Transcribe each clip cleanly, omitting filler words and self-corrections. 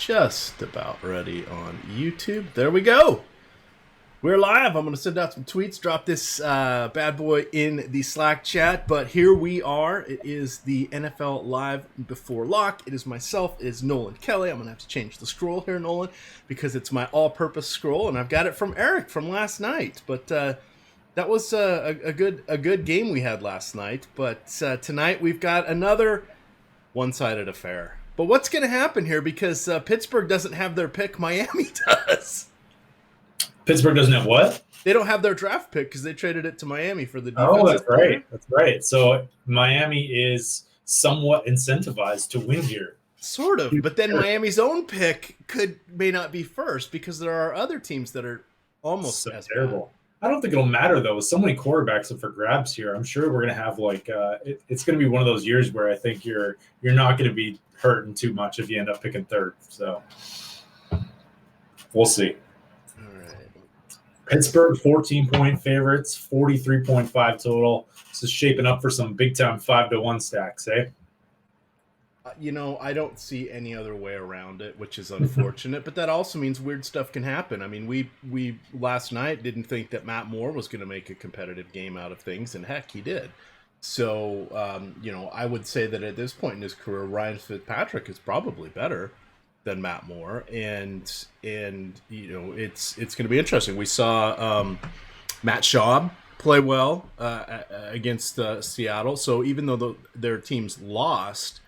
just about ready on YouTube. There we go. We're live. I'm going to send out some tweets, drop this bad boy in the Slack chat. But here we are. It is the NFL Live Before Lock. It is myself. It is Nolan Kelly. I'm going to have to change the scroll here, Nolan, because it's my all-purpose scroll, and I've got it from Eric from last night. But that was a good game we had last night. But tonight we've got another one-sided affair. But what's going to happen here? Because Pittsburgh doesn't have their pick, Miami does. Pittsburgh doesn't have what? They don't have their draft pick because they traded it to Miami for the defense. Oh, that's right. That's right. So Miami is somewhat incentivized to win here. Sort of. But then Miami's own pick may not be first because there are other teams that are almost so as terrible. Bad. I don't think it'll matter, though. With so many quarterbacks up for grabs here, I'm sure we're going to have it's going to be one of those years where I think you're not going to be hurting too much if you end up picking third. So we'll see. Pittsburgh, 14-point favorites, 43.5 total. This is shaping up for some big-time 5-1 stacks, eh? I don't see any other way around it, which is unfortunate. But that also means weird stuff can happen. I mean, we last night didn't think that Matt Moore was going to make a competitive game out of things, and heck, he did. So, I would say that at this point in his career, Ryan Fitzpatrick is probably better than Matt Moore, and it's going to be interesting. We saw Matt Schaub play well against Seattle, so even though their teams lost,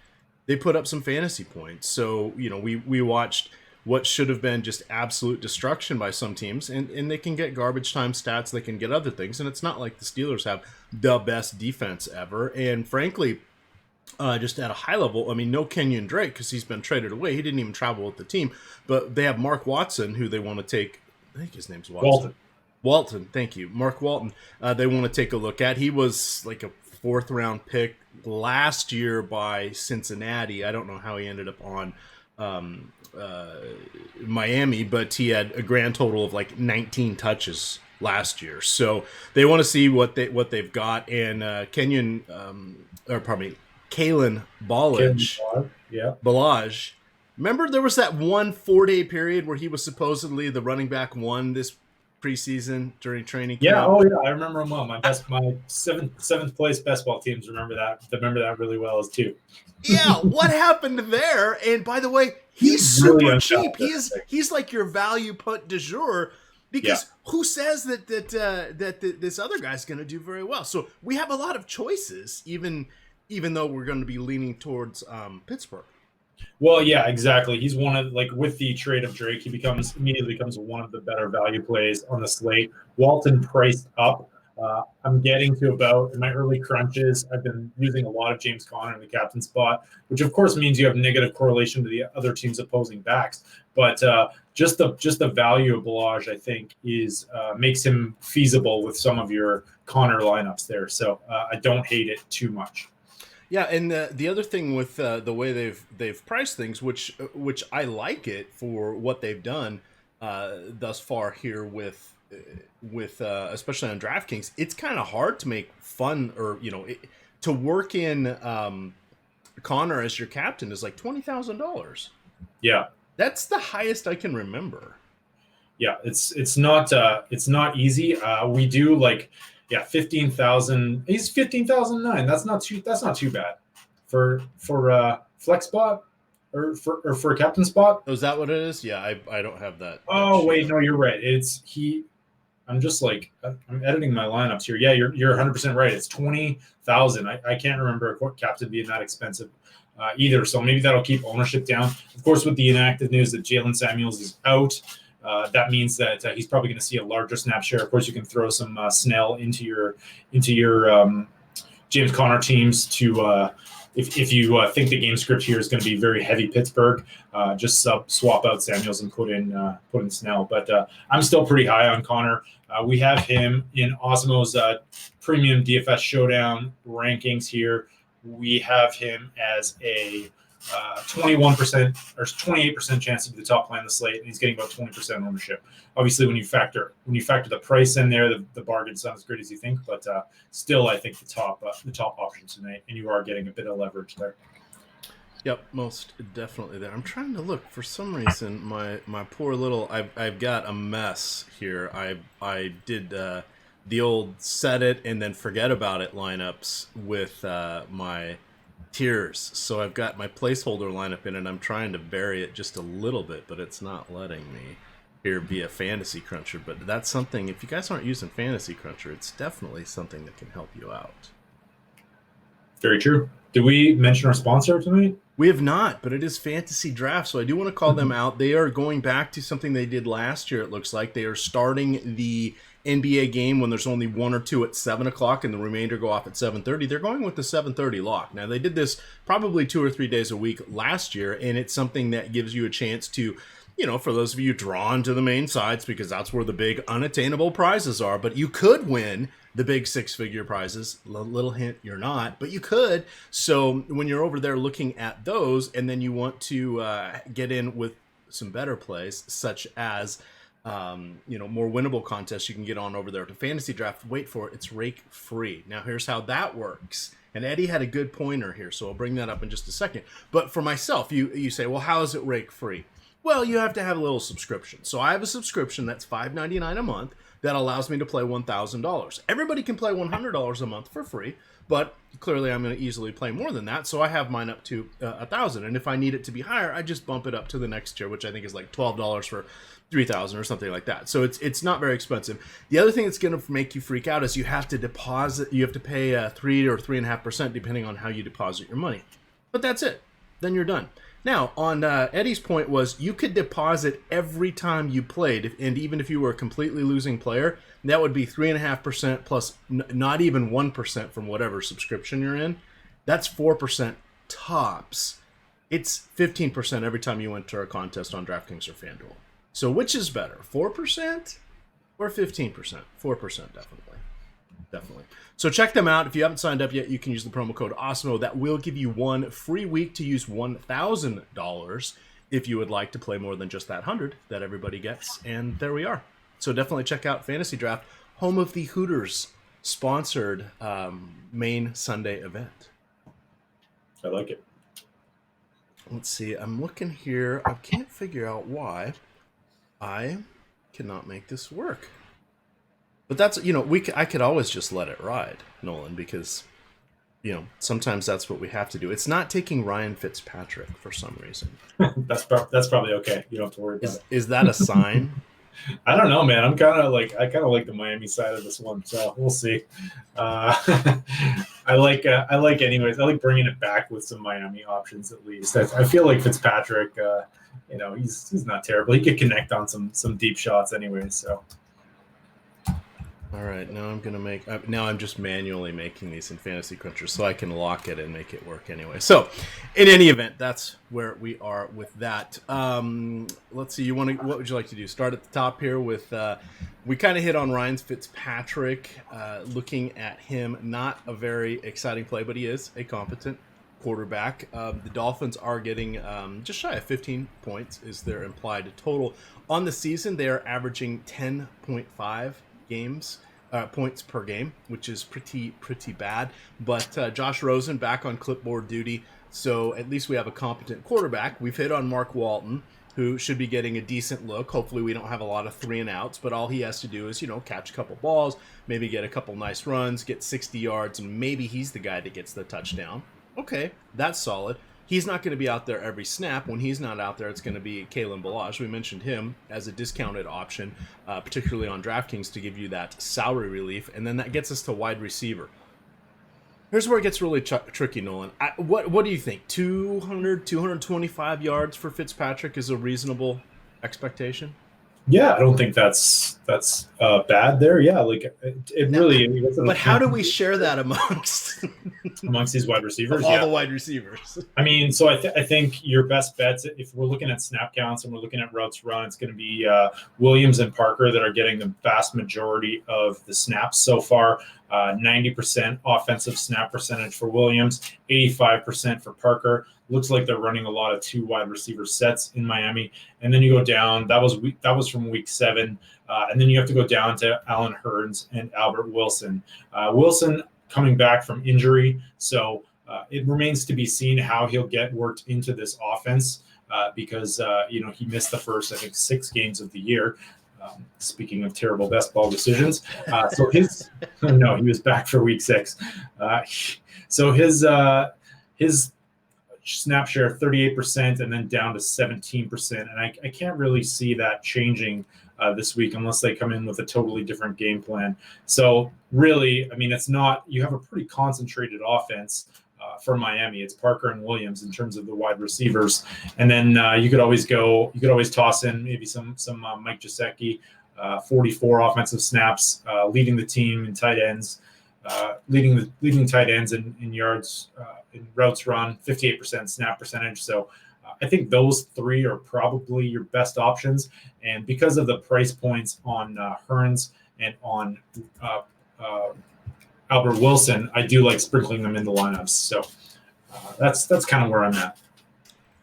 they put up some fantasy points. So we watched what should have been just absolute destruction by some teams, and they can get garbage time stats, they can get other things, and it's not like the Steelers have the best defense ever, and frankly, just at a high level, I mean, no Kenyon Drake because he's been traded away. He didn't even travel with the team. But they have Mark Watson, who they want to take. I think his name's Watson. Walton, thank you. Mark Walton. They want to take a look at. He was like a fourth-round pick last year by Cincinnati. I don't know how he ended up on Miami, but he had a grand total of like 19 touches last year. So they want to see what they've got. And Kalen Ballage. Remember there was that one 4-day period where he was supposedly the running back one this preseason during training camp? Yeah, oh yeah, I remember him well. My seventh place best ball teams remember that really well as too. Yeah, what happened there? And by the way, he's super really cheap. He's like your value punt du jour. Because who says that this other guy's going to do very well? So we have a lot of choices, even though we're going to be leaning towards Pittsburgh. Well, yeah, exactly. He's one of, with the trade of Drake, he immediately becomes one of the better value plays on the slate. Walton priced up. I'm getting to about, in my early crunches, I've been using a lot of James Conner in the captain spot, which of course means you have negative correlation to the other team's opposing backs. But just the value of Ballage, I think, makes him feasible with some of your Conner lineups there. So I don't hate it too much. Yeah, and the other thing with the way they've priced things, which I like it for what they've done thus far here with especially on DraftKings, it's kind of hard to make fun or to work in Connor as your captain is like $20,000. Yeah, that's the highest I can remember. Yeah, it's not easy. We do 15,000. He's 15,009. That's not too bad for flex spot or for a captain spot. Oh, is that what it is? Yeah, I don't have that. Oh wait, no, you're right. I'm just I'm editing my lineups here. Yeah, you're 100% right. It's 20,000. I can't remember a captain being that expensive either. So maybe that'll keep ownership down. Of course, with the inactive news that Jalen Samuels is out. That means that he's probably going to see a larger snap share. Of course, you can throw some Snell into your James Conner teams to if you think the game script here is going to be very heavy Pittsburgh, just swap out Samuels and put in Snell. But I'm still pretty high on Conner. We have him in Osmo's premium DFS showdown rankings here. We have him as a 21% or 28% chance to be the top play on the slate, and he's getting about 20% ownership. Obviously, when you factor the price in there, the bargain's not as great as you think, but still, I think the top option tonight, and you are getting a bit of leverage there. Yep, most definitely there. I'm trying to look for some reason. My poor little I've got a mess here. I did the old set it and then forget about it lineups with my tiers. So I've got my placeholder lineup in, and I'm trying to vary it just a little bit, but it's not letting me here via Fantasy Cruncher. But that's something. If you guys aren't using Fantasy Cruncher, it's definitely something that can help you out. Very true. Did we mention our sponsor tonight? We have not, but it is Fantasy Draft, so I do want to call them out. They are going back to something they did last year, it looks like. They are starting the NBA game when there's only one or two at 7 o'clock and the remainder go off at 7:30. They're going with the 7:30 lock. Now, they did this probably 2 or 3 days a week last year, and it's something that gives you a chance to, for those of you drawn to the main sites, because that's where the big unattainable prizes are, but you could win the big 6-figure prizes. Little hint, you're not, but you could. So when you're over there looking at those, and then you want to get in with some better plays, such as more winnable contests, you can get on over there to Fantasy Draft. Wait for it; it's rake free. Now here's how that works. And Eddie had a good pointer here, so I'll bring that up in just a second. But for myself, you say, well, how is it rake free? Well, you have to have a little subscription. So I have a subscription that's $5.99 a month that allows me to play $1,000. Everybody can play $100 a month for free, but clearly I'm going to easily play more than that. So I have mine up to $1,000. And if I need it to be higher, I just bump it up to the next tier, which I think is like $12 for $3,000 or something like that. So it's not very expensive. The other thing that's going to make you freak out is you have to deposit. You have to pay 3 or 3.5% depending on how you deposit your money. But that's it. Then you're done. Now, on Eddie's point was you could deposit every time you played, and even if you were a completely losing player, that would be 3.5% plus not even 1% from whatever subscription you're in. That's 4% tops. It's 15% every time you enter a contest on DraftKings or FanDuel. So which is better, 4% or 15%? 4% definitely. So check them out. If you haven't signed up yet, you can use the promo code AWESEMO. That will give you one free week to use $1,000 if you would like to play more than just that 100 that everybody gets. And there we are. So definitely check out Fantasy Draft, home of the Hooters sponsored main Sunday event. I like it. Let's see. I'm looking here. I can't figure out why I cannot make this work. But that's, I could always just let it ride, Nolan, because, sometimes that's what we have to do. It's not taking Ryan Fitzpatrick for some reason. That's probably okay. You don't have to worry about it. Is that a sign? I don't know, man. I kind of like the Miami side of this one, so we'll see. I like bringing it back with some Miami options at least. I feel like Fitzpatrick, he's not terrible. He could connect on some deep shots anyway, so. All right, now I'm just manually making these in Fantasy Cruncher so I can lock it and make it work anyway. So, in any event, that's where we are with that. Let's see. What would you like to do? Start at the top here with. We kind of hit on Ryan Fitzpatrick. Looking at him, not a very exciting play, but he is a competent quarterback. The Dolphins are getting just shy of 15 points is their implied total on the season. They are averaging 10.5 points per game, which is pretty bad. But Josh Rosen back on clipboard duty, so at least we have a competent quarterback. We've hit on Mark Walton, who should be getting a decent look. Hopefully we don't have a lot of 3-and-outs, but all he has to do is, catch a couple balls, maybe get a couple nice runs, get 60 yards, and maybe he's the guy that gets the touchdown. Okay, that's solid. He's not going to be out there every snap. When he's not out there, it's going to be Kalen Ballage. We mentioned him as a discounted option, particularly on DraftKings, to give you that salary relief. And then that gets us to wide receiver. Here's where it gets really tricky, Nolan. What do you think? 225 yards for Fitzpatrick is a reasonable expectation? Yeah, I don't think that's bad there. Yeah, like it really. But how do we share that amongst these wide receivers? All the wide receivers. I mean, so I think your best bets, if we're looking at snap counts and we're looking at routes run, it's going to be Williams and Parker that are getting the vast majority of the snaps so far. 90% offensive snap percentage for Williams, 85% for Parker. Looks like they're running a lot of 2 wide receiver sets in Miami. And then you go down. That was from week 7. And then you have to go down to Allen Hurns and Albert Wilson. Wilson coming back from injury, so It remains to be seen how he'll get worked into this offense because he missed the first, I think, 6 games of the year. Speaking of terrible best ball decisions, so his no, he was back for week 6. So his snap share 38% and then down to 17%, and I can't really see that changing this week unless they come in with a totally different game plan. So really, I mean, it's not, you have a pretty concentrated offense for Miami. It's Parker and Williams in terms of the wide receivers, and then you could always toss in maybe some Mike Gesicki, 44 offensive snaps, leading the team in tight ends, leading tight ends in yards, in routes run, 58% snap percentage. So I think those 3 are probably your best options. And because of the price points on Hearns and on Albert Wilson, I do like sprinkling them in the lineups. So that's kind of where I'm at.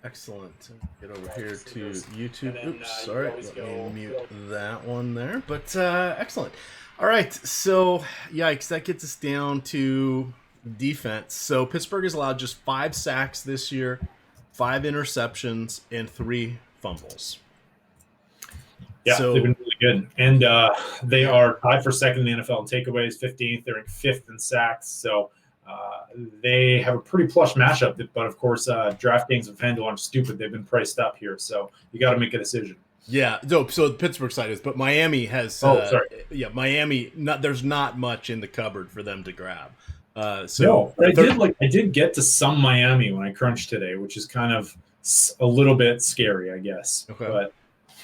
Excellent. Get over here to YouTube. Oops, sorry. Let me mute that one there. But excellent. All right. So, yikes, that gets us down to defense. So Pittsburgh has allowed just 5 sacks this year, 5 interceptions, and 3 fumbles. Yeah, so, they've been really good. And they are tied for second in the NFL in takeaways, 15th. They're in 5th in sacks. So they have a pretty plush matchup. But, of course, DraftKings and FanDuel aren't stupid. They've been priced up here. So you got to make a decision. Yeah, so the Pittsburgh side is, but Miami has. Sorry. Yeah, Miami. There's not much in the cupboard for them to grab. No, I did get to some Miami when I crunched today, which is kind of a little bit scary, I guess. Okay. But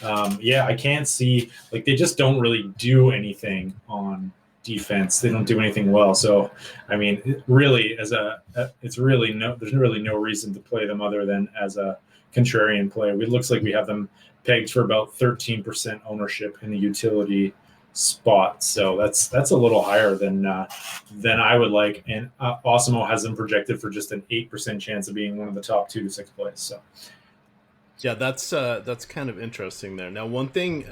I can't see, like, they just don't really do anything on defense. They don't do anything well. So, I mean, really, there's really no reason to play them other than as a contrarian play. It looks like we have them pegged for about 13% ownership in the utility spot. So that's a little higher than I would like. And Osimo has them projected for just an 8% chance of being one of the top 2 to 6 plays. So yeah, that's kind of interesting there. Now, one thing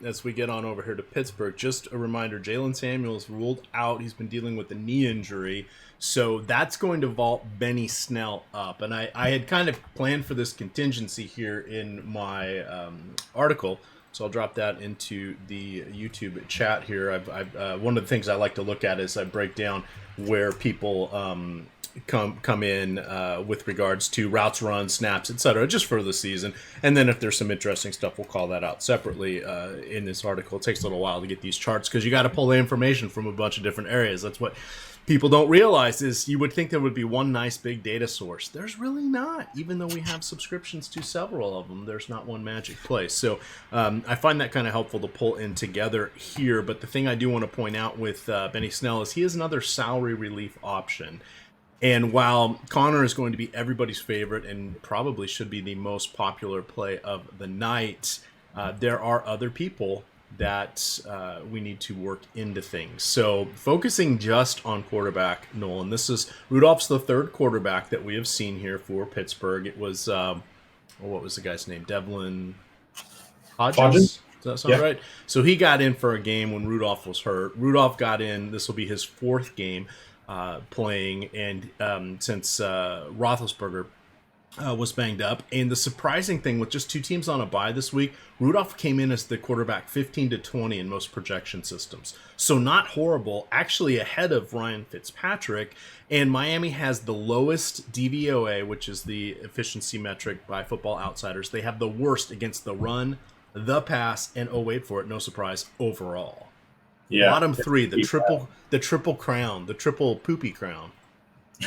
as we get on over here to Pittsburgh, just a reminder: Jalen Samuels ruled out. He's been dealing with a knee injury, so that's going to vault Benny Snell up. And I had kind of planned for this contingency here in my article. So I'll drop that into the YouTube chat here. I've one of the things I like to look at is I break down where people come in with regards to routes, runs, snaps, etc., just for the season. And then if there's some interesting stuff, we'll call that out separately in this article. It takes a little while to get these charts because you got to pull the information from a bunch of different areas. That's what people don't realize is you would think there would be one nice big data source. There's really not. Even though we have subscriptions to several of them, there's not one magic place. So I find that kind of helpful to pull in together here. But the thing I do want to point out with Benny Snell is he is another salary relief option. And while Connor is going to be everybody's favorite and probably should be the most popular play of the night, there are other people that we need to work into things. So focusing just on quarterback, Nolan, this is Rudolph's the 3rd quarterback that we have seen here for Pittsburgh. It was, what was the guy's name? Devlin Hodges? Does that sound right? So he got in for a game when Rudolph was hurt. Rudolph got in. This will be his 4th game playing, and since Roethlisberger was banged up. And the surprising thing with just 2 teams on a bye this week, Rudolph came in as the quarterback 15 to 20 in most projection systems. So not horrible, actually ahead of Ryan Fitzpatrick. And Miami has the lowest DVOA, which is the efficiency metric by Football Outsiders. They have the worst against the run, the pass, and oh, wait for it, no surprise, overall. Yeah. Bottom 3, the triple crown, the triple poopy crown.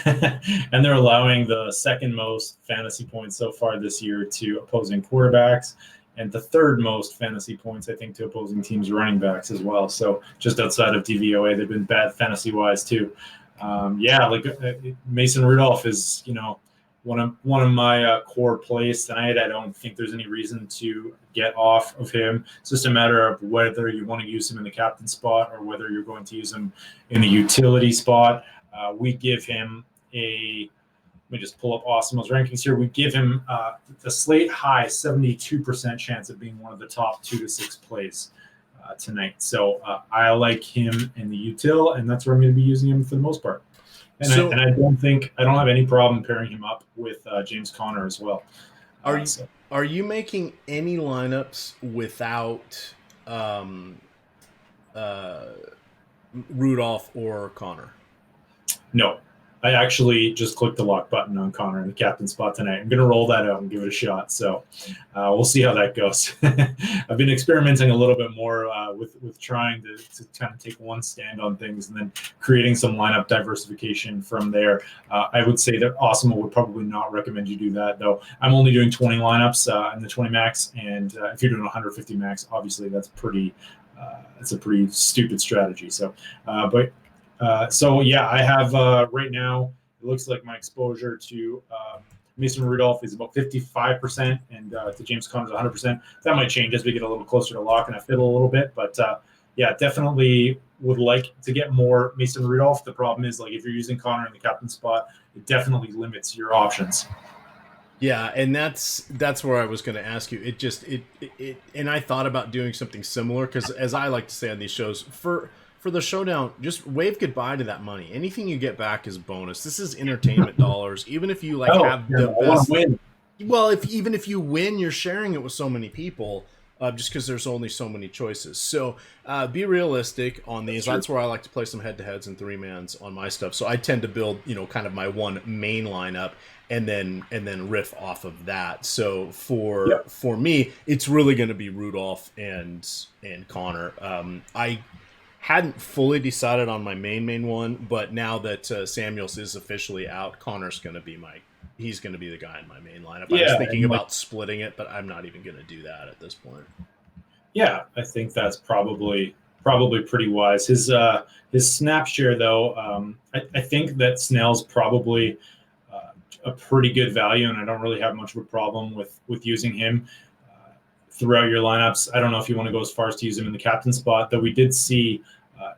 And they're allowing the 2nd most fantasy points so far this year to opposing quarterbacks, and the 3rd most fantasy points, I think, to opposing teams' running backs as well. So just outside of DVOA, they've been bad fantasy-wise too. Mason Rudolph is, one of my core plays tonight. I don't think there's any reason to get off of him. It's just a matter of whether you want to use him in the captain spot or whether you're going to use him in the utility spot. We give him let me just pull up Osimo's rankings here. We give him the slate high 72% chance of being one of the top 2 to 6 plays tonight. So I like him in the util, and that's where I'm going to be using him for the most part. And I don't have any problem pairing him up with James Conner as well. Are you making any lineups without Rudolph or Connor? No, I actually just clicked the lock button on Connor in the captain spot tonight. I'm going to roll that out and give it a shot. So we'll see how that goes. I've been experimenting a little bit more with trying to kind of take one stand on things and then creating some lineup diversification from there. I would say that Awesome would probably not recommend you do that, though. I'm only doing 20 lineups in the 20 max. And if you're doing 150 max, obviously that's a pretty stupid strategy. So, I have right now, it looks like my exposure to Mason Rudolph is about 55% and to James Conner is 100%. That might change as we get a little closer to lock and I fiddle a little bit. But definitely would like to get more Mason Rudolph. The problem is, like, if you're using Conner in the captain spot, it definitely limits your options. Yeah, and that's where I was going to ask you. And I thought about doing something similar because, as I like to say on these shows, for the showdown, just wave goodbye to that money. Anything you get back is bonus. This is entertainment dollars. Even if you have the best win. Well, even if you win, you're sharing it with so many people. Just because there's only so many choices. So be realistic on these. That's where I like to play some head-to-heads and three-mans on my stuff. So I tend to build, kind of my one main lineup and then riff off of that. So for me, it's really going to be Rudolph and Connor. I hadn't fully decided on my main one, but now that Samuels is officially out, Connor's going to be he's going to be the guy in my main lineup. I was thinking about splitting it, but I'm not even going to do that at this point. Yeah, I think that's probably pretty wise. His snap share, though, I think that Snell's probably a pretty good value, and I don't really have much of a problem with using him throughout your lineups. I don't know if you want to go as far as to use him in the captain spot, though we did see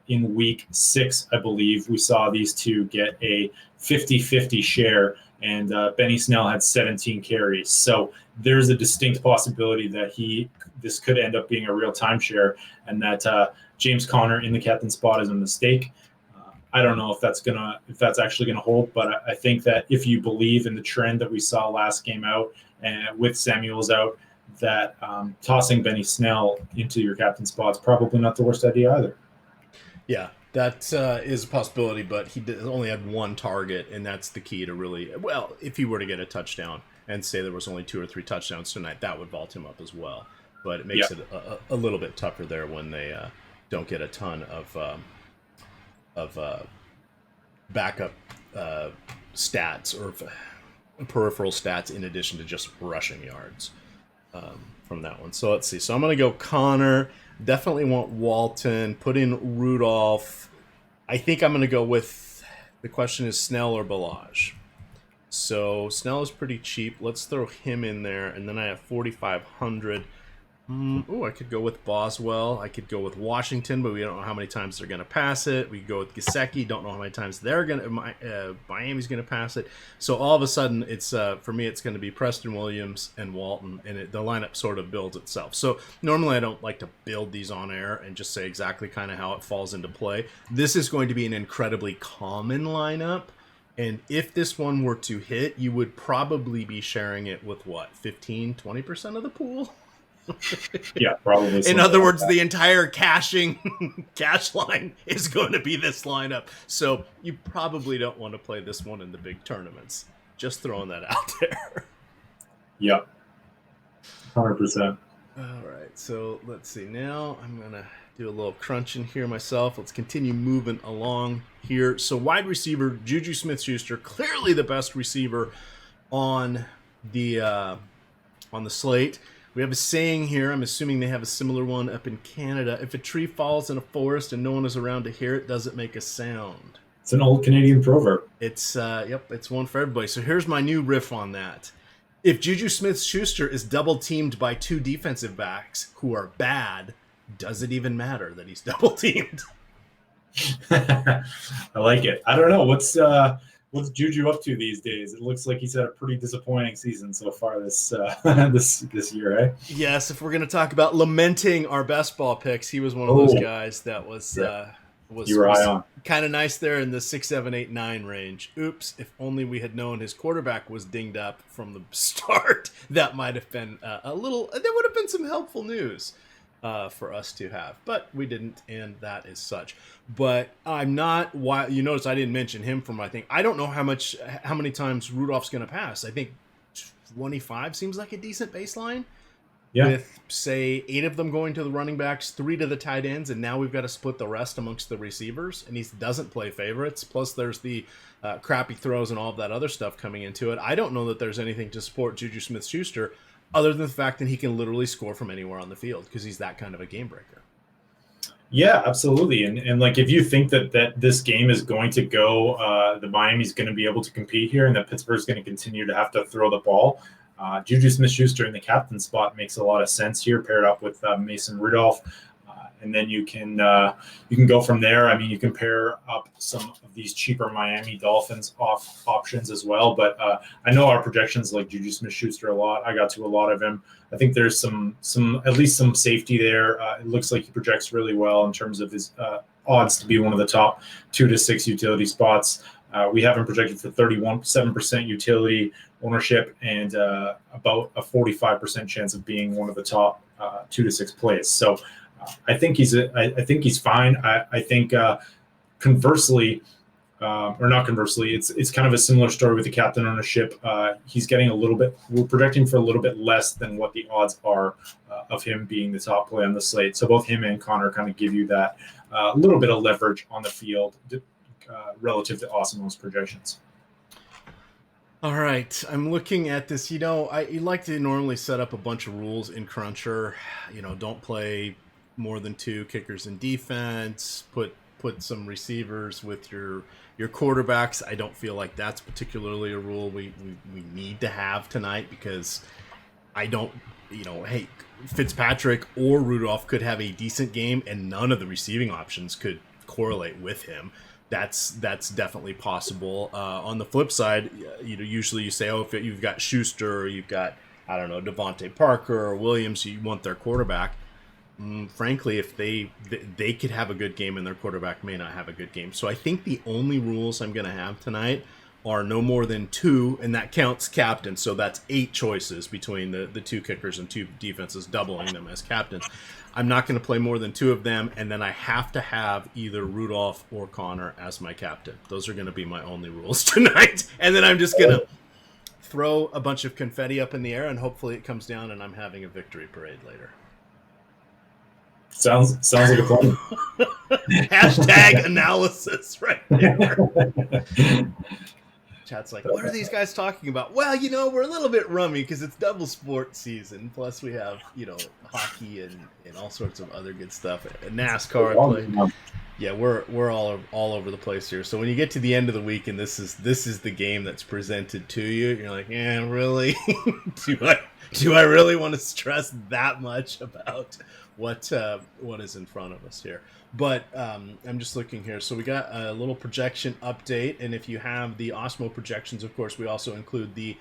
in week 6, I believe, we saw these two get a 50-50 share, and Benny Snell had 17 carries. So there's a distinct possibility that this could end up being a real timeshare, and that James Conner in the captain spot is a mistake. I don't know if that's actually gonna hold, but I think that if you believe in the trend that we saw last game out and with Samuels out, that tossing Benny Snell into your captain spot is probably not the worst idea either. Yeah, that is a possibility, but he only had one target, and that's the key to really, well, if he were to get a touchdown and say there was only 2 or 3 touchdowns tonight, that would vault him up as well. But it makes it a little bit tougher there when they don't get a ton of backup stats or peripheral stats in addition to just rushing yards from that one. So let's see. So I'm going to go Connor. Definitely want Walton. Put in Rudolph. I think I'm going to go with, the question is Snell or Balaj. So Snell is pretty cheap. Let's throw him in there. And then I have 4,500. I could go with Boswell. I could go with Washington, but we don't know how many times they're going to pass it. We could go with Gesicki. Don't know how many times Miami's going to pass it. So all of a sudden, it's for me, it's going to be Preston Williams and Walton, and the lineup sort of builds itself. So normally I don't like to build these on air and just say exactly kind of how it falls into play. This is going to be an incredibly common lineup. And if this one were to hit, you would probably be sharing it with 15, 20% of the pool? Yeah, probably. In other words, the entire cash line is going to be this lineup. So you probably don't want to play this one in the big tournaments. Just throwing that out there. Yep. 100%. All right. So let's see. Now I'm going to do a little crunching here myself. Let's continue moving along here. So wide receiver, Juju Smith-Schuster, clearly the best receiver on the slate. We have a saying here, I'm assuming they have a similar one up in Canada. If a tree falls in a forest and no one is around to hear it, does it make a sound? It's an old Canadian proverb. It's it's one for everybody. So here's my new riff on that. If Juju Smith-Schuster is double teamed by 2 defensive backs who are bad, does it even matter that he's double teamed? I like it. I don't know. What's Juju up to these days? It looks like he's had a pretty disappointing season so far this year, eh? Yes, if we're going to talk about lamenting our best ball picks, he was one of those guys that was Was you were high on. kind of nice there in the 6, 7, 8, 9 range. Oops! If only we had known his quarterback was dinged up from the start, that might have been a little. There would have been some helpful news for us to have, but we didn't, and that is such. But I'm not. Why you notice I didn't mention him from my thing. I don't know how many times Rudolph's going to pass. I think 25 seems like a decent baseline. Yeah. With, say, 8 of them going to the running backs, 3 to the tight ends, and now we've got to split the rest amongst the receivers, and he doesn't play favorites. Plus, there's the crappy throws and all of that other stuff coming into it. I don't know that there's anything to support Juju Smith-Schuster other than the fact that he can literally score from anywhere on the field because he's that kind of a game breaker. Yeah, absolutely. And like, if you think that this game is going to go, the Miami's going to be able to compete here and that Pittsburgh's going to continue to have to throw the ball, Juju Smith-Schuster in the captain spot makes a lot of sense here, paired up with Mason Rudolph. And then you can go from there. I mean, you can pair up some of these cheaper Miami Dolphins options as well. But I know our projections like Juju Smith-Schuster a lot. I got to a lot of him. I think there's some at least some safety there. It looks like he projects really well in terms of his odds to be one of the top 2 to 6 utility spots. We have him projected for 31.7% utility ownership and about a 45% chance of being one of the top 2 to 6 plays. So I think he's fine. I think conversely, or not conversely, it's kind of a similar story with the captain ownership. He's getting a little bit. We're projecting for a little bit less than what the odds are of him being the top play on the slate. So both him and Connor kind of give you that little bit of leverage on the field relative to Awesome's projections. All right, I'm looking at this. I like to normally set up a bunch of rules in Cruncher. Don't play more than 2 kickers in defense. Put some receivers with your quarterbacks. I don't feel like that's particularly a rule we need to have tonight because I don't. Hey, Fitzpatrick or Rudolph could have a decent game, and none of the receiving options could correlate with him. That's definitely possible. On the flip side, usually you say, if you've got Schuster or you've got, I don't know, Devontae Parker or Williams, you want their quarterback. Frankly, if they could have a good game and their quarterback may not have a good game. So I think the only rules I'm going to have tonight are no more than 2, and that counts captain. So that's 8 choices between the 2 kickers and 2 defenses, doubling them as captains. I'm not going to play more than 2 of them, and then I have to have either Rudolph or Connor as my captain. Those are going to be my only rules tonight. And then I'm just going to throw a bunch of confetti up in the air, and hopefully it comes down and I'm having a victory parade later. Sounds like a plan. Hashtag analysis right there. Chat's like, what are these guys talking about? Well, we're a little bit rummy because it's double sport season. Plus we have, hockey and all sorts of other good stuff. NASCAR. Yeah, we're all over the place here. So when you get to the end of the week and this is the game that's presented to you, you're like, really? do I really want to stress that much about what is in front of us here? But I'm just looking here. So we got a little projection update, and if you have the Osmo projections, of course, we also include the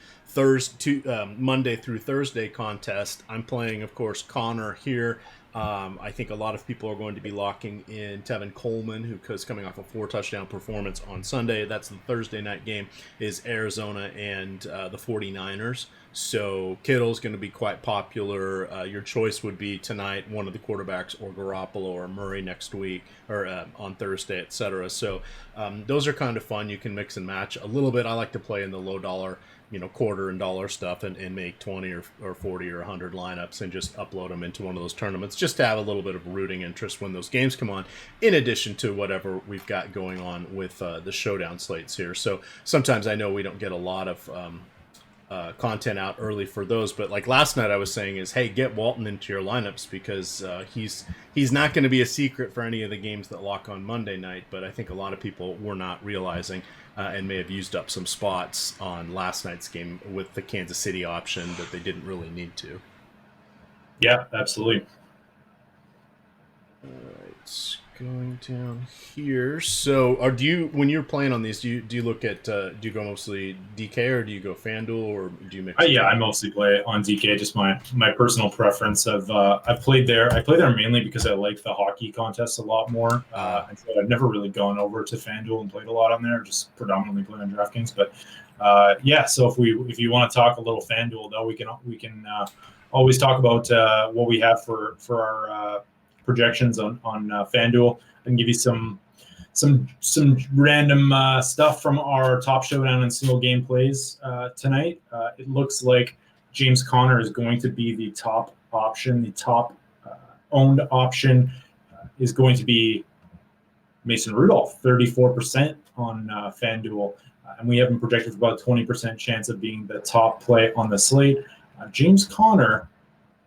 Monday through Thursday contest. I'm playing, of course, Connor here. I think a lot of people are going to be locking in Tevin Coleman, who is coming off a 4-touchdown performance on Sunday. That's the Thursday night game, is Arizona and the 49ers. So Kittle's going to be quite popular. Your choice would be tonight, one of the quarterbacks, or Garoppolo or Murray next week, or on Thursday, etc. So those are kind of fun. You can mix and match a little bit. I like to play in the low dollar, quarter and dollar stuff and make 20 or 40 or 100 lineups and just upload them into one of those tournaments just to have a little bit of rooting interest when those games come on, in addition to whatever we've got going on with the showdown slates here. So sometimes I know we don't get a lot of content out early for those, but like last night I was saying is, hey, get Walton into your lineups because he's not going to be a secret for any of the games that lock on Monday night, but I think a lot of people were not realizing and may have used up some spots on last night's game with the Kansas City option that they didn't really need to. Yeah, absolutely. All right. Going down here. So, do you when you're playing on these? Do you look at do you go mostly DK or do you go FanDuel or do you mix? Yeah, I mostly play on DK. Just my personal preference. I've played there. I play there mainly because I like the hockey contests a lot more. And so I've never really gone over to FanDuel and played a lot on there. Just predominantly play on DraftKings. But yeah, so if you want to talk a little FanDuel, though, we can always talk about what we have for our projections on FanDuel. I can give you some random stuff from our top showdown and single game plays tonight. It looks like James Conner is going to be the top option. The top owned option is going to be Mason Rudolph, 34% on FanDuel. And we have him projected for about a 20% chance of being the top play on the slate. James Conner,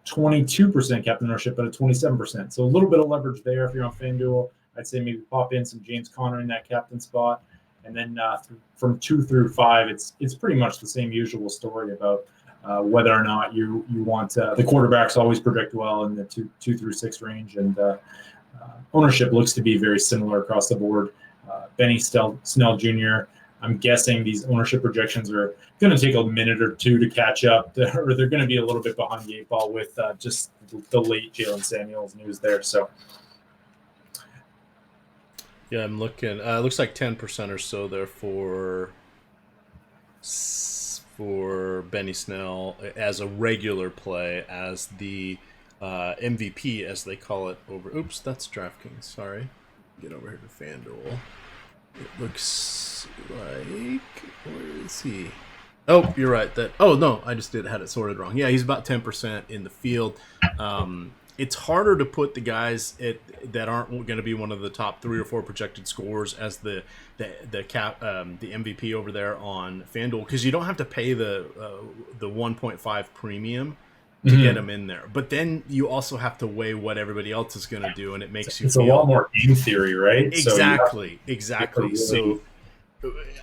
22% captain ownership, but a 27%. So a little bit of leverage there if you're on FanDuel. I'd say maybe pop in some James Conner in that captain spot. And then from 2 through 5, it's pretty much the same usual story about whether or not you want the quarterbacks always project well in the 2 through 6 range. And ownership looks to be very similar across the board. Benny Snell Jr., I'm guessing these ownership projections are going to take a minute or two to catch up, or they're going to be a little bit behind the 8 ball with just the late Jalen Samuels news there. So, yeah, I'm looking. It looks like 10% or so there for Benny Snell as a regular play, as the MVP, as they call it over. Oops, that's DraftKings. Sorry. Get over here to FanDuel. It looks like, where is he? Oh, you're right. No, I just had it sorted wrong. Yeah, he's about 10% in the field. It's harder to put the guys that aren't going to be one of the top 3 or 4 projected scorers as the MVP over there on FanDuel, because you don't have to pay the 1.5 premium to get them in there. But then you also have to weigh what everybody else is going to do, and it makes it's a lot more game theory, right? Exactly. So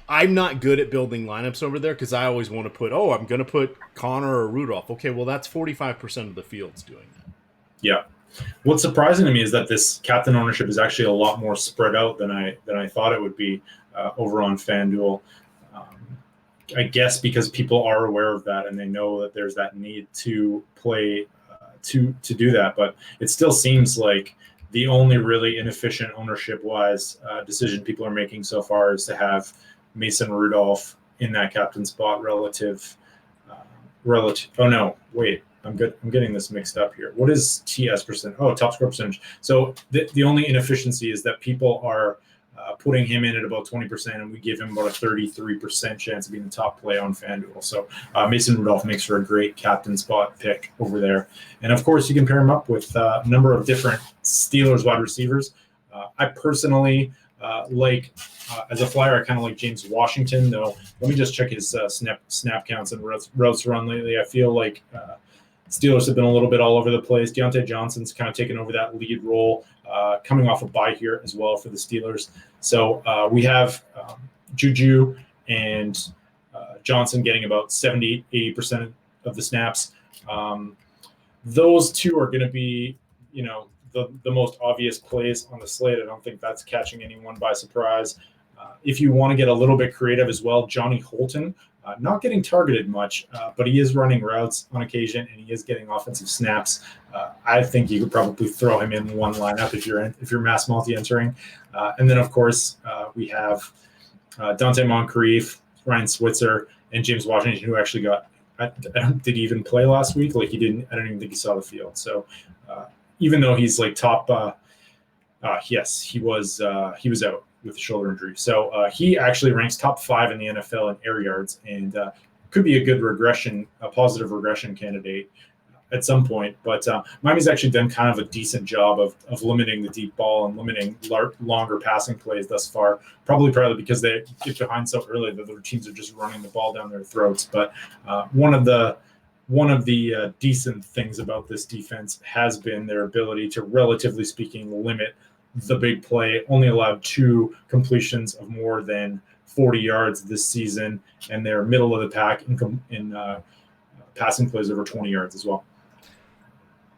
I'm not good at building lineups over there because I always want to put, I'm going to put Connor or Rudolph. Okay, well, that's 45% of the field's doing that. Yeah. What's surprising to me is that this captain ownership is actually a lot more spread out than I thought it would be over on FanDuel. I guess because people are aware of that and they know that there's that need to play to do that. But it still seems like the only really inefficient ownership-wise decision people are making so far is to have Mason Rudolph in that captain spot relative. Oh no, wait. I'm getting this mixed up here. What is TS percent? Oh, top score percentage. So the only inefficiency is that people are putting him in at about 20%, and we give him about a 33% chance of being the top play on FanDuel. So Mason Rudolph makes for a great captain spot pick over there. And of course, you can pair him up with a number of different Steelers wide receivers. I personally as a flyer, I kind of like James Washington, though. Let me just check his snap counts and routes run lately. I feel like Steelers have been a little bit all over the place. Deontay Johnson's kind of taken over that lead role, coming off a bye here as well for the Steelers. So we have Juju and Johnson getting about 70, 80% of the snaps. Those two are going to be, the most obvious plays on the slate. I don't think that's catching anyone by surprise. If you want to get a little bit creative as well, Johnny Holton, not getting targeted much, but he is running routes on occasion and he is getting offensive snaps. I think you could probably throw him in one lineup if you're mass multi-entering. And then of course we have Dante Moncrief, Ryan Switzer, and James Washington, who actually did he even play last week? Like I don't even think he saw the field. So even though he's like top, yes, he was out with a shoulder injury. So he actually ranks top 5 in the NFL in air yards and could be a positive regression candidate at some point. But Miami's actually done kind of a decent job of limiting the deep ball and limiting longer passing plays thus far, probably because they get behind so early that their teams are just running the ball down their throats. But one of the decent things about this defense has been their ability to, relatively speaking, limit the big play. Only allowed 2 completions of more than 40 yards this season, and they're middle of the pack in passing plays over 20 yards as well.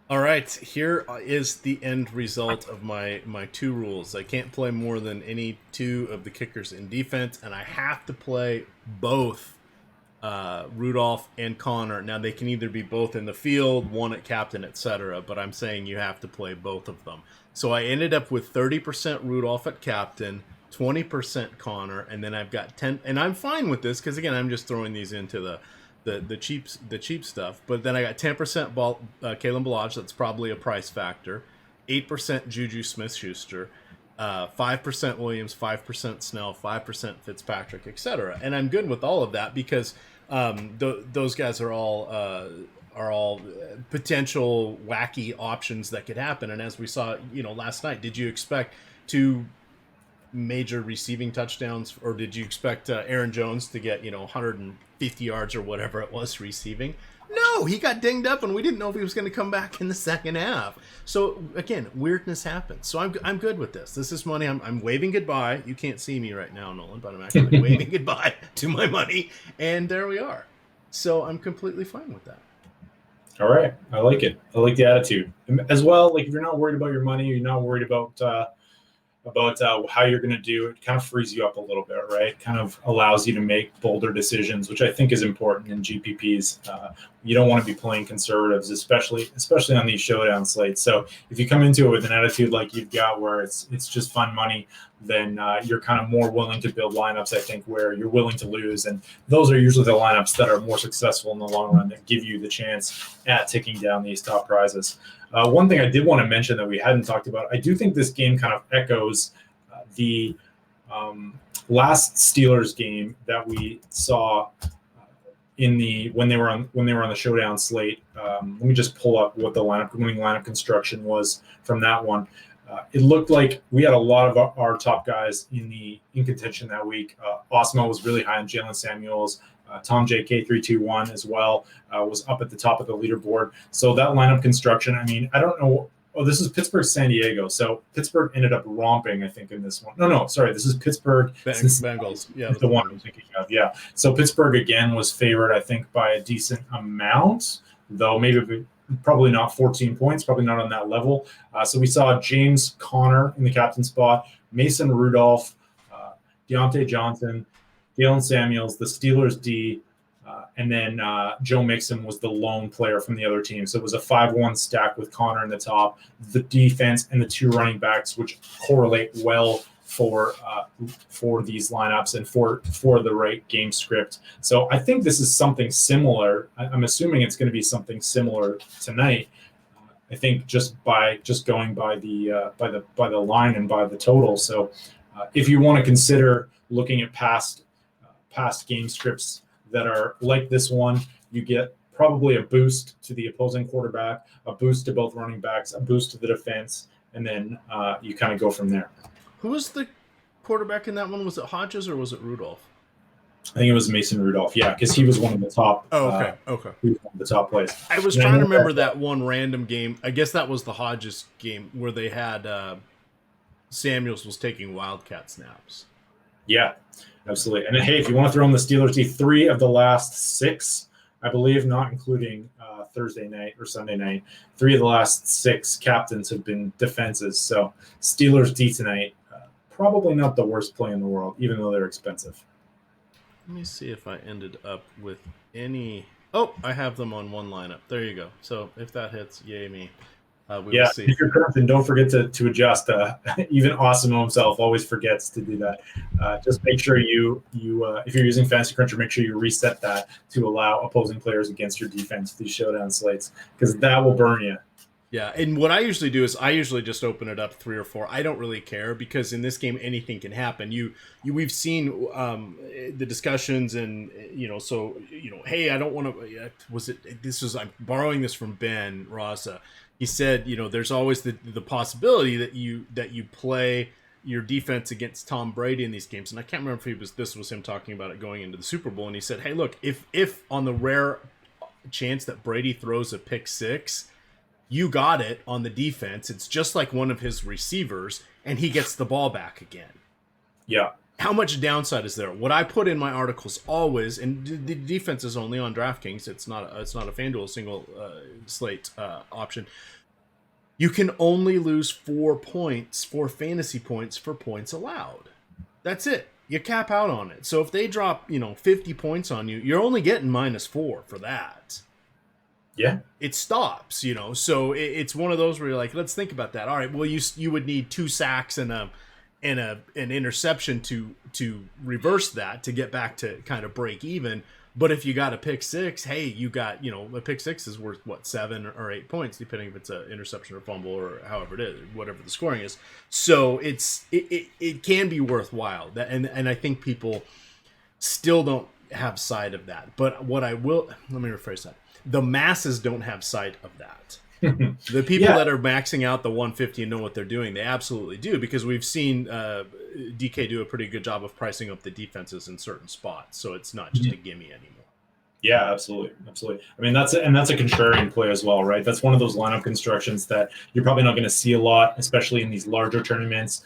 All right, here is the end result of my two rules. I can't play more than any two of the kickers in defense, and I have to play both Rudolph and Connor. Now they can either be both in the field, one at captain, etc. But I'm saying you have to play both of them. So I ended up with 30% Rudolph at captain, 20% Connor, and then I've got 10. And I'm fine with this because again, I'm just throwing these into the cheap stuff. But then I got 10% Kalen Balaj. That's probably a price factor. 8% Juju Smith-Schuster. 5% Williams, 5% Snell, 5% Fitzpatrick, etc. And I'm good with all of that because those guys are all potential wacky options that could happen. And as we saw, last night, did you expect two major receiving touchdowns, or did you expect Aaron Jones to get 150 yards or whatever it was receiving? No, he got dinged up, and we didn't know if he was going to come back in the second half. So again, weirdness happens. So I'm good with this. This is money. I'm waving goodbye. You can't see me right now, Nolan, but I'm actually waving goodbye to my money, and there we are. So I'm completely fine with that. All right, I like it. I like the attitude as well. Like if you're not worried about your money, you're not worried about how you're going to do it, kind of frees you up a little bit, right? Kind of allows you to make bolder decisions, which I think is important in GPPs. You don't want to be playing conservatives, especially on these showdown slates. So if you come into it with an attitude like you've got, where it's just fun money, then you're kind of more willing to build lineups, I think, where you're willing to lose. And those are usually the lineups that are more successful in the long run, that give you the chance at ticking down these top prizes. One thing I did want to mention that we hadn't talked about, I do think this game kind of echoes the last Steelers game that we saw when they were on the showdown slate. Let me just pull up what the winning lineup construction was from that one. It looked like we had a lot of our top guys in contention that week. Osmo was really high on Jalen Samuels. Tom JK321 as well was up at the top of the leaderboard. So that lineup construction, I mean, I don't know. Oh, this is Pittsburgh, San Diego. So Pittsburgh ended up romping, I think, in this one. No, sorry. This is Pittsburgh. Bengals. Yeah, the one I'm thinking of. Yeah. So Pittsburgh, again, was favored, I think, by a decent amount, though probably not 14 points, probably not on that level. So we saw James Conner in the captain spot, Mason Rudolph, Deontay Johnson, Jalen Samuels, the Steelers D, and then Joe Mixon was the lone player from the other team. So it was a 5-1 stack with Connor in the top, the defense, and the two running backs, which correlate well for these lineups and for the right game script. So I think this is something similar. I'm assuming it's going to be something similar tonight. I think just going by the line and by the total. So if you want to consider looking at past game scripts that are like this one, you get probably a boost to the opposing quarterback, a boost to both running backs, a boost to the defense, and then you kind of go from there. Who was the quarterback in that one? Was it Hodges or was it Rudolph? I think it was Mason Rudolph, yeah, because he was one of the top. Okay. He was one of the top plays. I was trying to remember that one random game. I guess that was the Hodges game where they had Samuels was taking Wildcat snaps. Yeah, absolutely. And hey, if you want to throw in the Steelers, 3 of the last 6, I believe, not including Thursday night or Sunday night, 3 of the last 6 captains have been defenses. So Steelers D tonight, probably not the worst play in the world, even though they're expensive. Let me see if I ended up with any. Oh, I have them on one lineup. There you go. So if that hits, yay me. We will see. If you're current, then don't forget to adjust. Even Osimo himself always forgets to do that. Just make sure you if you're using Fantasy Cruncher, make sure you reset that to allow opposing players against your defense, these showdown slates, because that will burn you. Yeah, and what I usually do is I usually just open it up 3 or 4. I don't really care because in this game anything can happen. We've seen the discussions and hey, I don't want to. I'm borrowing this from Ben Rosa. He said, there's always the possibility that you play your defense against Tom Brady in these games, and I can't remember if this was him talking about it going into the Super Bowl, and he said, hey, look, if on the rare chance that Brady throws a pick 6. You got it on the defense. It's just like one of his receivers, and he gets the ball back again. Yeah. How much downside is there? What I put in my articles always, and the defense is only on DraftKings. It's not a FanDuel single slate option. you can only lose 4 points, 4 fantasy points for points allowed. That's it. You cap out on it. So if they drop, 50 points on you, you're only getting -4 for that. Yeah. It stops, So it's one of those where you're like, let's think about that. All right, well, you would need 2 sacks and an interception to reverse that, to get back to kind of break even. But if you got a pick six, hey, you got, a pick six is worth, 7 or 8 points, depending if it's an interception or fumble or however it is, whatever the scoring is. So it can be worthwhile. And I think people still don't have sight of that. But let me rephrase that. The masses don't have sight of that. The people that are maxing out the 150 and know what they're doing, they absolutely do, because we've seen DK do a pretty good job of pricing up the defenses in certain spots, so it's not just a gimme anymore. Yeah, absolutely. I mean, that's a contrarian play as well, right? That's one of those lineup constructions that you're probably not going to see a lot, especially in these larger tournaments,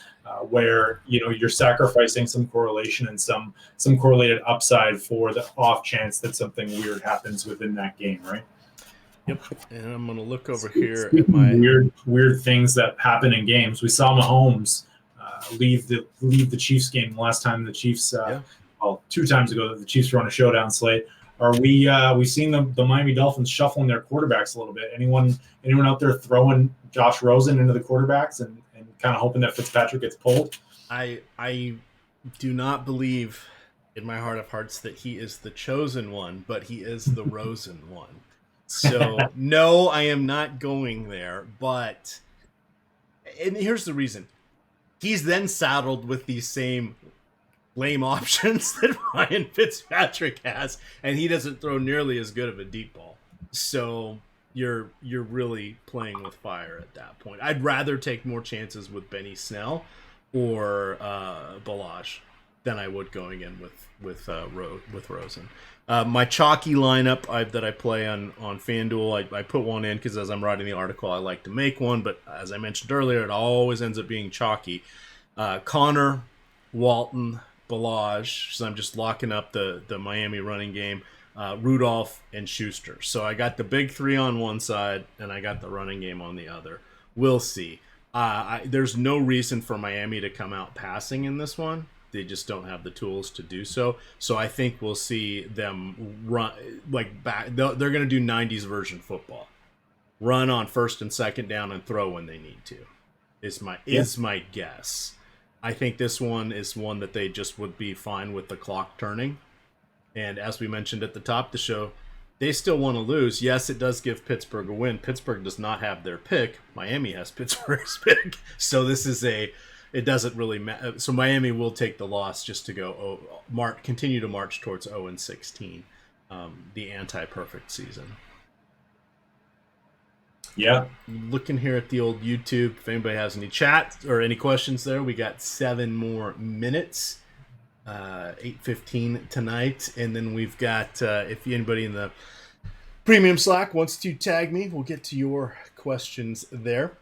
where you're sacrificing some correlation and some correlated upside for the off chance that something weird happens within that game, right? Yep, and I'm going to look over here at my weird things that happen in games. We saw Mahomes leave the Chiefs game last time the Chiefs, 2 times ago, that the Chiefs were on a showdown slate. Are we've seen the Miami Dolphins shuffling their quarterbacks a little bit? Anyone out there throwing Josh Rosen into the quarterbacks and kind of hoping that Fitzpatrick gets pulled? I do not believe in my heart of hearts that he is the chosen one, but he is the Rosen one. So no, I am not going there. But, and here's the reason: he's then saddled with these same lame options that Ryan Fitzpatrick has, and he doesn't throw nearly as good of a deep ball. So you're really playing with fire at that point. I'd rather take more chances with Benny Snell or Balaj than I would going in with Rosen. My chalky lineup that I play on FanDuel, I put one in because as I'm writing the article, I like to make one, but as I mentioned earlier, it always ends up being chalky. Connor, Walton, Balaj, so I'm just locking up the Miami running game, Rudolph, and Schuster. So I got the big 3 on one side, and I got the running game on the other. We'll see. There's no reason for Miami to come out passing in this one. They just don't have the tools to do so. So I think we'll see them run back. They're going to do 90s version football. Run on first and second down and throw when they need to. Is my guess. I think this one is one that they just would be fine with the clock turning. And as we mentioned at the top of the show, they still want to lose. Yes, it does give Pittsburgh a win. Pittsburgh does not have their pick. Miami has Pittsburgh's pick. So this is it doesn't really matter. So Miami will take the loss just to go continue to march towards 0-16, the anti-perfect season. Yeah. Looking here at the old YouTube, if anybody has any chat or any questions there, we got 7 more minutes. 8:15 tonight, and then we've got if anybody in the premium Slack wants to tag me, we'll get to your questions there.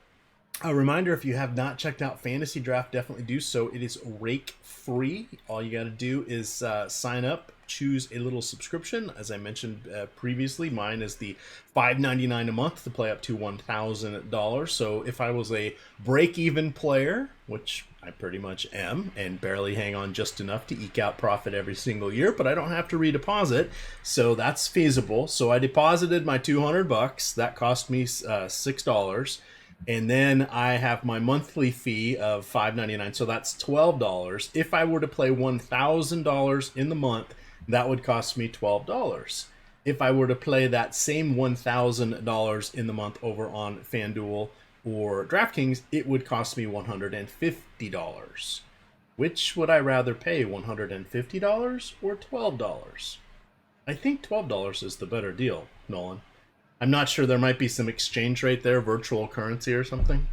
A reminder, if you have not checked out FantasyDraft, definitely do so. It is rake free. All you got to do is sign up, choose a little subscription. As I mentioned previously, mine is the $5.99 a month to play up to $1,000. So if I was a break-even player, which I pretty much am, and barely hang on just enough to eke out profit every single year, but I don't have to redeposit, so that's feasible. So I deposited my $200. That cost me $6. And then I have my monthly fee of $5.99, so that's $12. If I were to play $1,000 in the month, that would cost me $12. If I were to play that same $1,000 in the month over on FanDuel or DraftKings, it would cost me $150. Which would I rather pay, $150 or $12? I think $12 is the better deal, Nolan. I'm not sure. There might be some exchange rate there, virtual currency or something.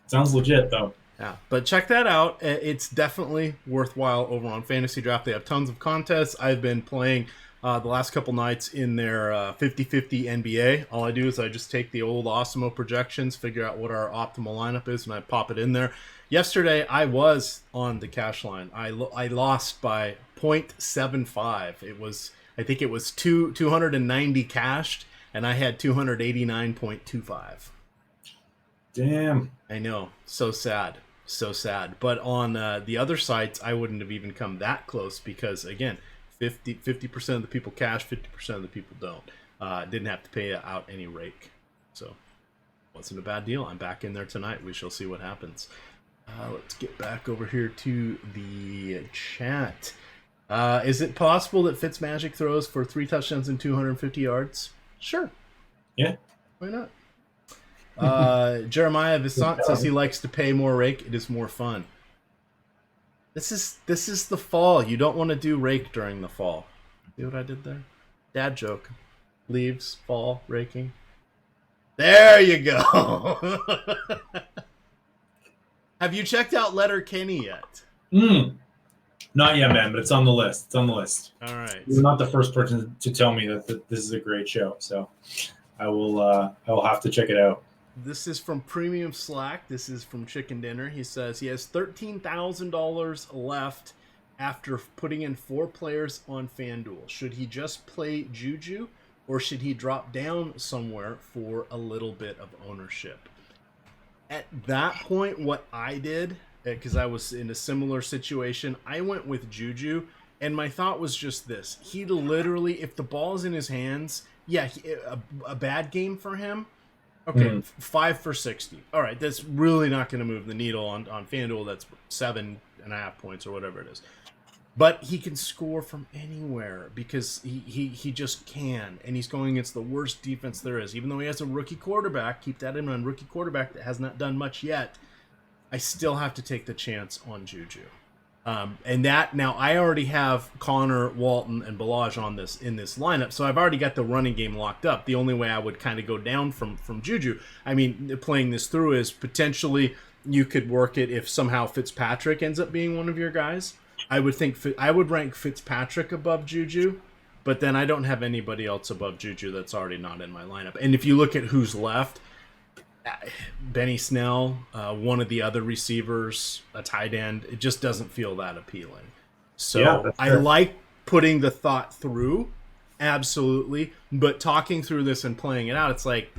Sounds legit, though. Yeah, but check that out. It's definitely worthwhile over on FantasyDraft. They have tons of contests. I've been playing the last couple nights in their 50-50 NBA. All I do is I just take the old Osmo projections, figure out what our optimal lineup is, and I pop it in there. Yesterday, I was on the cash line. I lost by 0.75. I think it was 290 cashed, and I had 289.25. Damn. I know. So sad. So sad. But on the other sites, I wouldn't have even come that close because, again, 50% of the people cash, 50% of the people don't. Didn't have to pay out any rake. So, wasn't a bad deal. I'm back in there tonight. We shall see what happens. Let's get back over here to the chat. Is it possible that Fitzmagic throws for 3 touchdowns and 250 yards? Sure. Yeah. Why not? Jeremiah Vissant says he likes to pay more rake. It is more fun. This is the fall. You don't want to do rake during the fall. See what I did there? Dad joke. Leaves, fall, raking. There you go. Have you checked out Letterkenny yet? Not yet, man, but it's on the list. It's on the list. All right. You're not the first person to tell me that this is a great show, so I will have to check it out. This is from Premium Slack. This is from Chicken Dinner. He says he has $13,000 left after putting in 4 players on FanDuel. Should he just play Juju, or should he drop down somewhere for a little bit of ownership? At that point, what I did, because I was in a similar situation, I went with Juju, and my thought was just this. He literally, if the ball's in his hands, yeah, a bad game for him. Okay, 5 for 60. All right, that's really not going to move the needle on FanDuel. That's 7.5 points or whatever it is. But he can score from anywhere because he just can. And he's going against the worst defense there is. Even though he has a rookie quarterback, keep that in mind, rookie quarterback that has not done much yet, I still have to take the chance on Juju. And that, now I already have Connor, Walton, and Balaj on this in this lineup, so I've already got the running game locked up. The only way I would kind of go down from Juju, I mean, playing this through is potentially you could work it if somehow Fitzpatrick ends up being one of your guys. I would rank Fitzpatrick above Juju, but then I don't have anybody else above Juju that's already not in my lineup. And if you look at who's left, Benny Snell, one of the other receivers, a tight end, it just doesn't feel that appealing. So yeah, I like putting the thought through, absolutely, but talking through this and playing it out, it's like,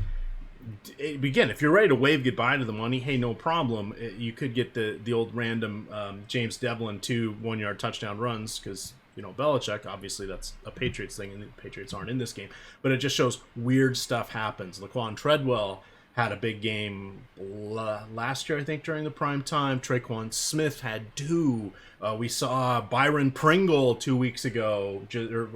again, if you're ready to wave goodbye to the money, hey, no problem. You could get the old random James Devlin 2 1-yard touchdown runs because, Belichick, obviously that's a Patriots thing, and the Patriots aren't in this game, but it just shows weird stuff happens. Laquan Treadwell had a big game last year, I think, during the prime time. Traquan Smith had 2. We saw Byron Pringle 2 weeks ago, 3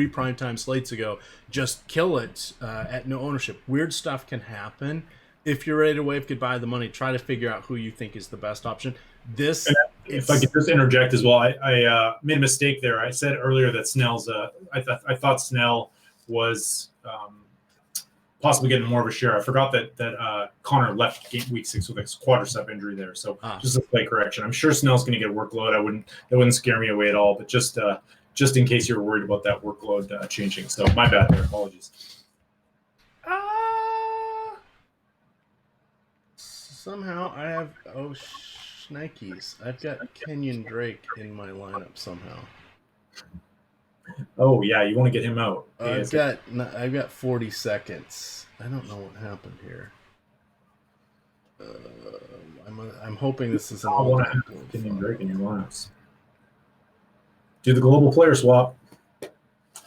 primetime slates ago, just kill it at no ownership. Weird stuff can happen. If you're ready to wave goodbye to the money, try to figure out who you think is the best option. If I could just interject as well, I made a mistake there. I said earlier that Snell's I thought Snell was possibly getting more of a share. I forgot that Connor left week 6 with a quadricep injury there. So just a slight correction. I'm sure Snell's going to get a workload. That wouldn't scare me away at all. But just in case you're worried about that workload changing. So my bad there. Apologies. Somehow I have shnikes. I've got Kenyon Drake in my lineup somehow. Oh yeah, you want to get him out. I've got 40 seconds. I don't know what happened here. I'm hoping this is an all. Kenyon Drake in your lineups. Do the global player swap.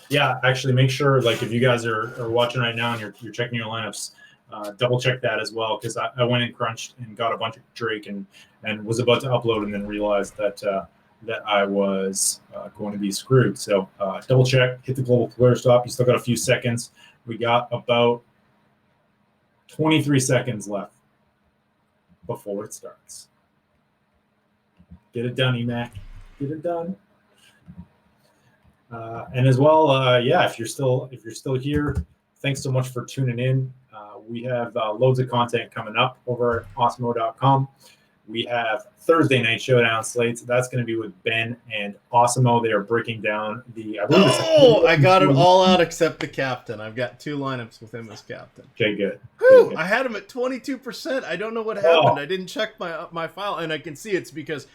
Yeah, actually make sure, like, if you guys are watching right now and you're checking your lineups, double check that as well, because I went and crunched and got a bunch of Drake and was about to upload and then realized that I was going to be screwed. So double check, hit the global player stop. You still got a few seconds. We got about 23 seconds left before it starts. Get it done, Emac. Get it done. And as well, if you're still here, thanks so much for tuning in. We have loads of content coming up over at Osmo.com. We have Thursday night showdown slates. That's going to be with Ben and Osmo. They are breaking down I got it all out except the captain. I've got 2 lineups with him as captain. Okay, good. Whew, I had him at 22%. I don't know what happened. I didn't check my file, and I can see it's because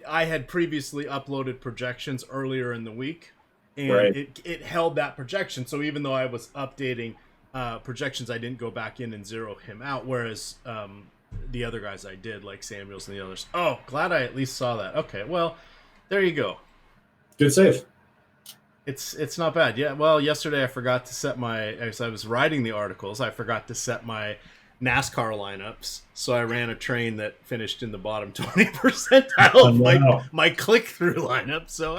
I had previously uploaded projections earlier in the week, and it held that projection. So even though I was updating projections, I didn't go back in and zero him out, whereas the other guys I did, like Samuels and the others. Oh, glad I at least saw that. Okay, well, there you go. Good save. It's not bad. Yeah, well, yesterday I forgot to set as I was writing the articles, I forgot to set my NASCAR lineups. So I ran a train that finished in the bottom 20 percentile of my click-through lineup. So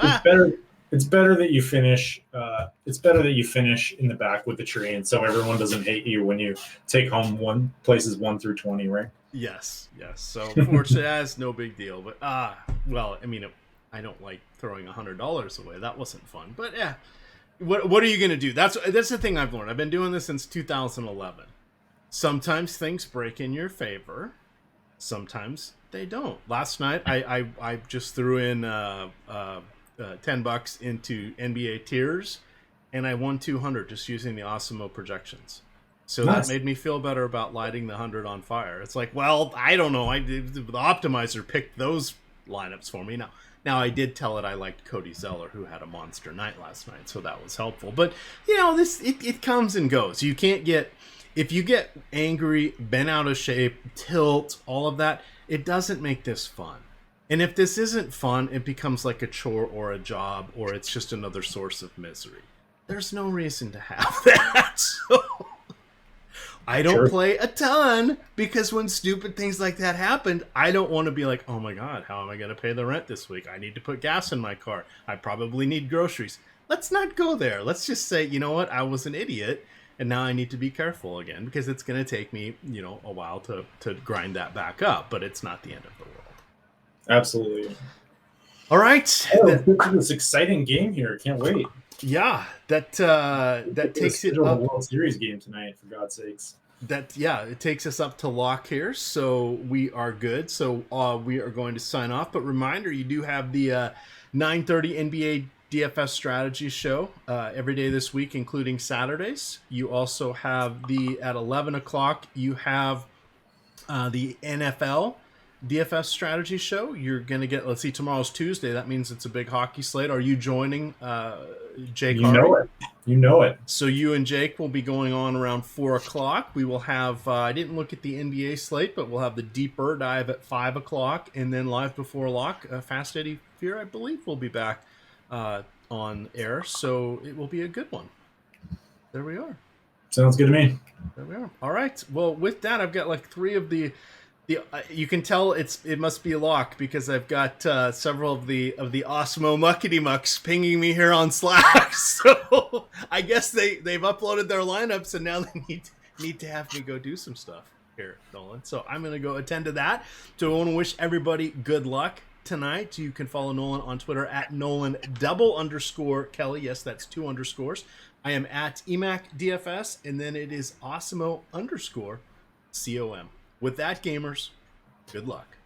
it's better that you finish in the back with the train, so everyone doesn't hate you when you take home places 1 through 20, right? Yes. So fortunately, that's no big deal. But well, I mean, I don't like throwing $100 away. That wasn't fun. But yeah, what are you gonna do? That's the thing I've learned. I've been doing this since 2011. Sometimes things break in your favor. Sometimes they don't. Last night, I just threw in $10 into NBA tiers, and I won 200 just using the Osmo projections. So nice. That made me feel better about lighting the 100 on fire. It's like, well, I don't know. The optimizer picked those lineups for me. Now I did tell it I liked Cody Zeller, who had a monster night last night, so that was helpful. But it comes and goes. You can't get, if you get angry, bent out of shape, tilt, all of that, it doesn't make this fun. And if this isn't fun, it becomes like a chore or a job, or it's just another source of misery. There's no reason to have that. So I don't play a ton, because when stupid things like that happened, I don't want to be like, oh my God, how am I going to pay the rent this week? I need to put gas in my car. I probably need groceries. Let's not go there. Let's just say, you know what? I was an idiot, and now I need to be careful again, because it's going to take me, a while to grind that back up, but it's not the end of the world. Absolutely. All right. This exciting game here. Can't wait. Yeah, that takes it up. A World Series game tonight, for God's sakes. It takes us up to lock here, so we are good. So we are going to sign off. But reminder, you do have the 9:30 NBA DFS strategy show every day this week, including Saturdays. You also have at 11 o'clock. You have the NFL DFS strategy show. You're going to get, let's see, tomorrow's Tuesday. That means it's a big hockey slate. Are you joining Jake? You know it. So you and Jake will be going on around 4 o'clock. We will have, I didn't look at the NBA slate, but we'll have the deeper dive at 5 o'clock. And then live before lock, Fast Eddie Fear, I believe, will be back on air. So it will be a good one. There we are. Sounds good to me. There we are. All right. Well, with that, I've got like 3 of the you can tell it must be a lock, because I've got several of the Osmo Muckety Mucks pinging me here on Slack. So I guess they've uploaded their lineups, and now they need to have me go do some stuff here, Nolan. So I'm gonna go attend to that. So I want to wish everybody good luck tonight. You can follow Nolan on Twitter at Nolan_Kelly. Yes, that's 2 underscores. I am at EmacDFS, and then it is Osmo_COM. With that, gamers, good luck.